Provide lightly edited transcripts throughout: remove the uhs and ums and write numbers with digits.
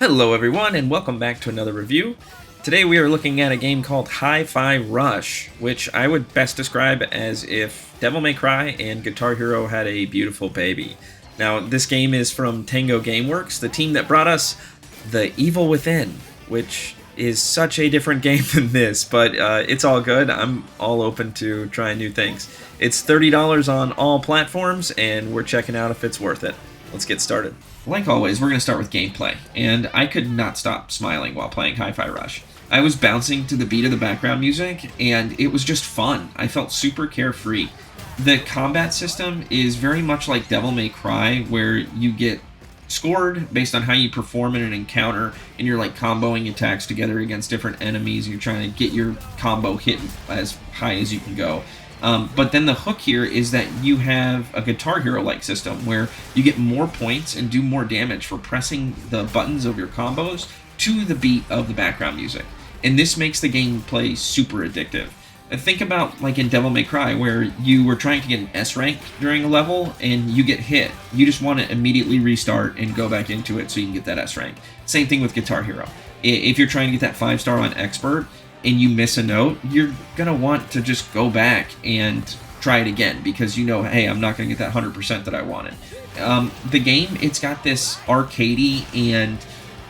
Hello everyone and welcome back to another review. Today we are looking at a game called Hi-Fi Rush, which I would best describe as if Devil May Cry and Guitar Hero had a beautiful baby. Now this game is from Tango Gameworks, the team that brought us The Evil Within, which is such a different game than this, but it's all good. I'm all open to trying new things. It's $30 on all platforms and we're checking out if it's worth it. Let's get started. Like always, we're going to start with gameplay, and I could not stop smiling while playing Hi-Fi Rush. I was bouncing to the beat of the background music, and it was just fun. I felt super carefree. The combat system is very much like Devil May Cry, where you get scored based on how you perform in an encounter, and you're like comboing attacks together against different enemies. You're trying to get your combo hit as high as you can go. But then the hook here is that you have a Guitar Hero-like system where you get more points and do more damage for pressing the buttons of your combos to the beat of the background music. And this makes the gameplay super addictive. And think about like in Devil May Cry where you were trying to get an S rank during a level and you get hit. You just want to immediately restart and go back into it so you can get that S rank. Same thing with Guitar Hero. If you're trying to get that 5-star on Expert, and you miss a note, you're going to want to just go back and try it again because you know, hey, I'm not going to get that 100% that I wanted. The game, it's got this arcadey and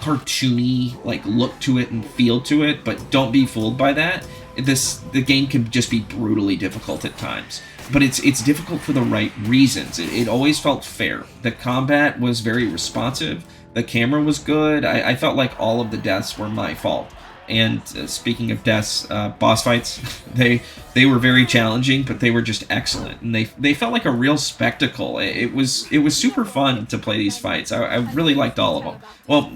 cartoony like look to it and feel to it, but don't be fooled by that. The game can just be brutally difficult at times, but it's difficult for the right reasons. It always felt fair. The combat was very responsive. The camera was good. I felt like all of the deaths were my fault. And speaking of deaths, boss fights, they were very challenging, but they were just excellent, and they felt like a real spectacle. It was super fun to play these fights. I really liked all of them. Well,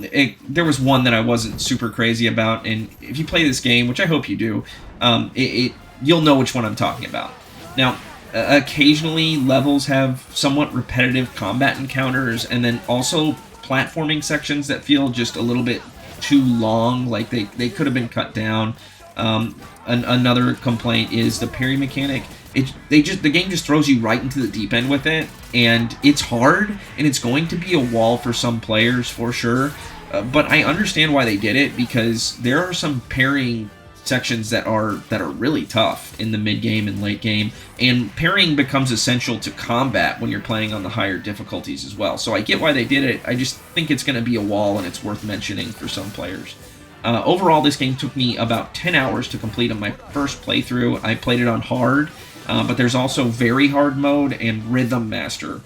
there was one that I wasn't super crazy about, and if you play this game, which I hope you do, you'll know which one I'm talking about. Now, occasionally levels have somewhat repetitive combat encounters, and then also platforming sections that feel just a little bit too long, like they could have been cut down. Another complaint is the parry mechanic. The game just throws you right into the deep end with it, and it's hard, and it's going to be a wall for some players for sure. But I understand why they did it, because there are some parrying sections that are really tough in the mid game and late game, and parrying becomes essential to combat when you're playing on the higher difficulties as well. So I get why they did it. I just think it's going to be a wall, and it's worth mentioning for some players. Overall, this game took me about 10 hours to complete on my first playthrough. I played it on hard, but there's also very hard mode and rhythm master.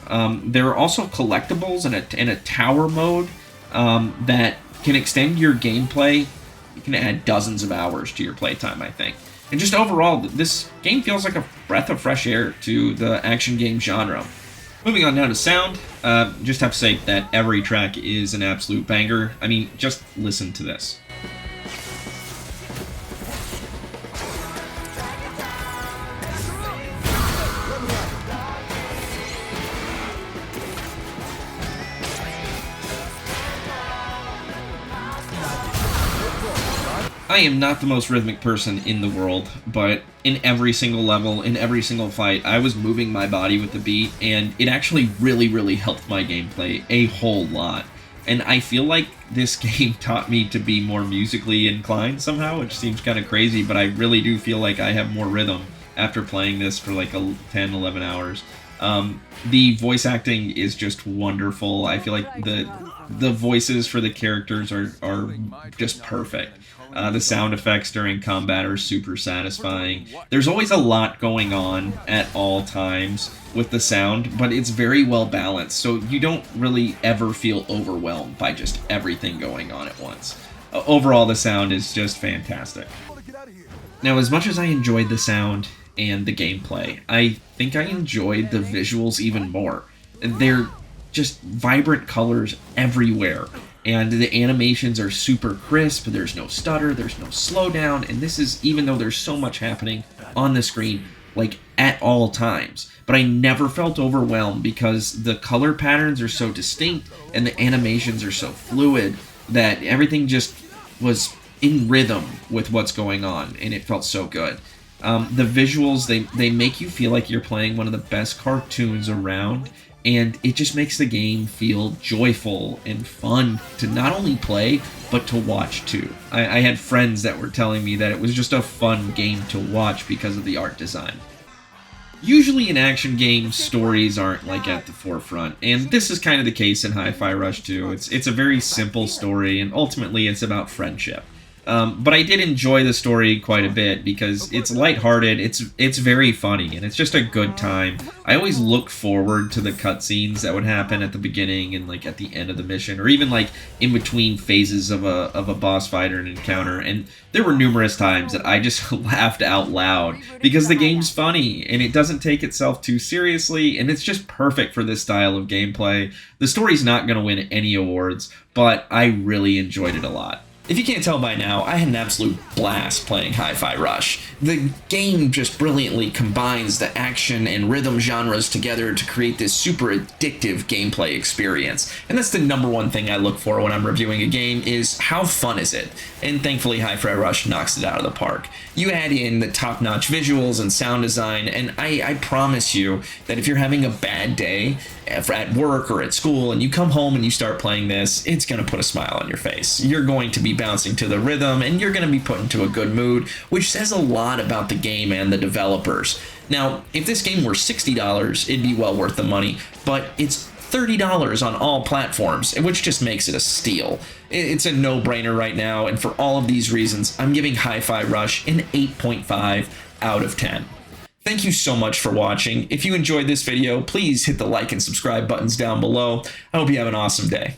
There are also collectibles and a tower mode that can extend your gameplay. You can add dozens of hours to your playtime, I think. And just overall, this game feels like a breath of fresh air to the action game genre. Moving on now to sound, just have to say that every track is an absolute banger. I mean, just listen to this. I am not the most rhythmic person in the world, but in every single level, in every single fight, I was moving my body with the beat, and it actually really helped my gameplay a whole lot. And I feel like this game taught me to be more musically inclined somehow, which seems kind of crazy, but I really do feel like I have more rhythm after playing this for like 10, 11 hours. The voice acting is just wonderful. I feel like the voices for the characters are just perfect. The sound effects during combat are super satisfying. There's always a lot going on at all times with the sound, but it's very well balanced, so you don't really ever feel overwhelmed by just everything going on at once. Overall, the sound is just fantastic. Now, as much as I enjoyed the sound and the gameplay, I think I enjoyed the visuals even more. They're just vibrant colors everywhere, and the animations are super crisp. There's no stutter, there's no slowdown, and this is even though there's so much happening on the screen, like at all times. But I never felt overwhelmed because the color patterns are so distinct and the animations are so fluid that everything just was in rhythm with what's going on, and it felt so good. The visuals, they make you feel like you're playing one of the best cartoons around, and it just makes the game feel joyful and fun to not only play, but to watch too. I had friends that were telling me that it was just a fun game to watch because of the art design. Usually in action games, stories aren't like at the forefront, and this is kind of the case in Hi-Fi Rush 2. It's a very simple story, and ultimately it's about friendship. But I did enjoy the story quite a bit because it's lighthearted, it's very funny, and it's just a good time. I always look forward to the cutscenes that would happen at the beginning and like at the end of the mission, or even like in between phases of a boss fight or an encounter. And there were numerous times that I just laughed out loud because the game's funny and it doesn't take itself too seriously, and it's just perfect for this style of gameplay. The story's not going to win any awards, but I really enjoyed it a lot. If you can't tell by now, I had an absolute blast playing Hi-Fi Rush. The game just brilliantly combines the action and rhythm genres together to create this super addictive gameplay experience. And that's the number one thing I look for when I'm reviewing a game is how fun is it? And thankfully Hi-Fi Rush knocks it out of the park. You add in the top-notch visuals and sound design, and I promise you that if you're having a bad day at work or at school and you come home and you start playing this, it's going to put a smile on your face. You're going to be bouncing to the rhythm and you're going to be put into a good mood, which says a lot about the game and the developers. Now, if this game were $60, it'd be well worth the money, but it's $30 on all platforms, which just makes it a steal. It's a no-brainer right now, and for all of these reasons, I'm giving Hi-Fi Rush an 8.5 out of 10. Thank you so much for watching. If you enjoyed this video, please hit the like and subscribe buttons down below. I hope you have an awesome day.